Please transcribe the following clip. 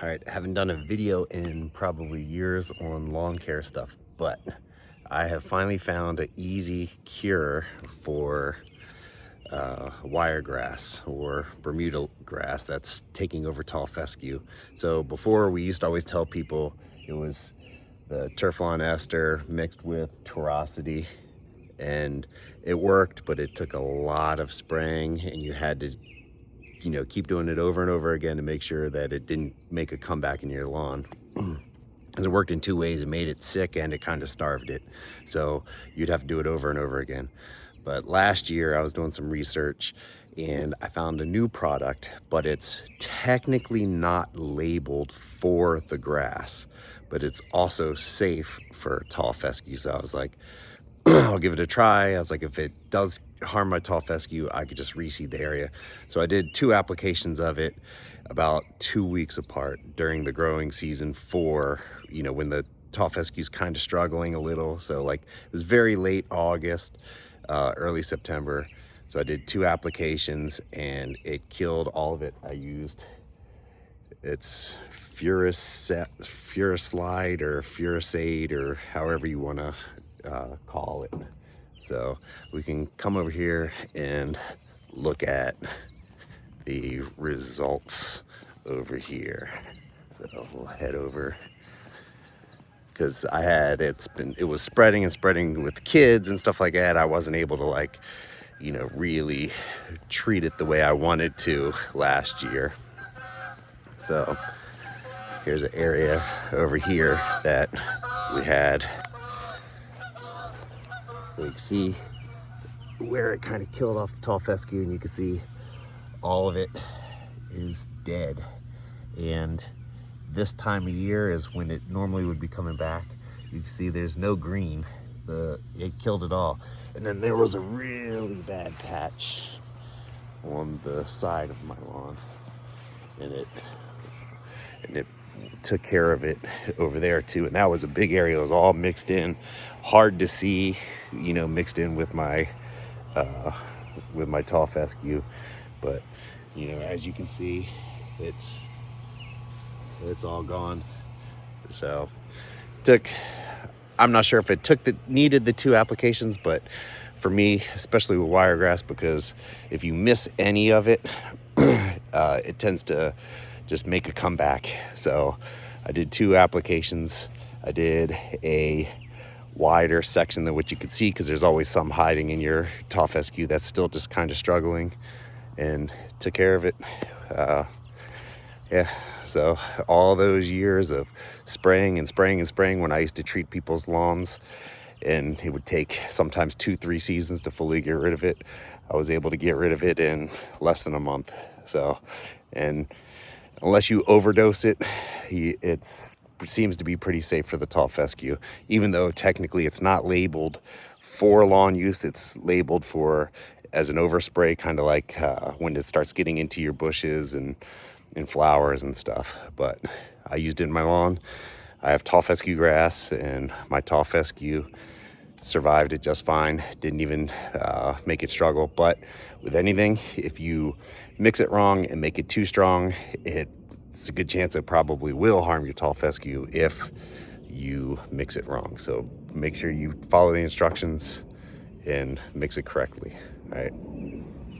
All right, haven't done a video in probably years on lawn care stuff, but I have finally found an easy cure for wiregrass or Bermuda grass that's taking over tall fescue. So before, we used to always tell people it was the Turflawn ester mixed with Torosity, and it worked, but it took a lot of spraying, and you had to keep doing it over and over again to make sure that it didn't make a comeback in your lawn. Because it worked in two ways. It made it sick and it kind of starved it. So you'd have to do it over and over again. But last year I was doing some research and I found a new product, but it's technically not labeled for the grass, but it's also safe for tall fescue. So I was like, I'll give it a try. I was like, if it does harm my tall fescue, I could just reseed the area. So I did 2 applications of it about 2 weeks apart during the growing season for, when the tall fescue's kind of struggling a little. So like it was very late August, early September. So I did 2 applications and it killed all of it. I used, it's Fusilade or Fusilade or however you want to call it. So we can come over here and look at the results over here. So we'll head over, because it was spreading and spreading with kids and stuff like that. I wasn't able to really treat it the way I wanted to last year. So here's an area over here that we had. You can see where it kind of killed off the tall fescue, and you can see all of it is dead. And this time of year is when it normally would be coming back. You can see there's no green. It killed it all. And then there was a really bad patch on the side of my lawn, and it took care of it over there too. And that was a big area. It was all mixed in, hard to see, mixed in with my tall fescue. But as you can see, it's all gone. So I'm not sure if it needed the 2 applications, but for me, especially with wiregrass, because if you miss any of it, it tends to just make a comeback. So I did 2 applications. I did a wider section than what you could see, because there's always some hiding in your tall fescue that's still just kind of struggling, and took care of it. Yeah, so all those years of spraying and spraying and spraying, when I used to treat people's lawns and it would take sometimes 2-3 seasons to fully get rid of it, I was able to get rid of it in less than a month. So, and unless you overdose it, it seems to be pretty safe for the tall fescue, even though technically it's not labeled for lawn use. It's labeled for as an overspray, kind of like when it starts getting into your bushes and flowers and stuff. But I used it in my lawn. I have tall fescue grass, and my tall fescue survived it just fine. Didn't even make it struggle. But with anything, if you mix it wrong and make it too strong, it's a good chance it probably will harm your tall fescue if you mix it wrong. So make sure you follow the instructions and mix it correctly. All right.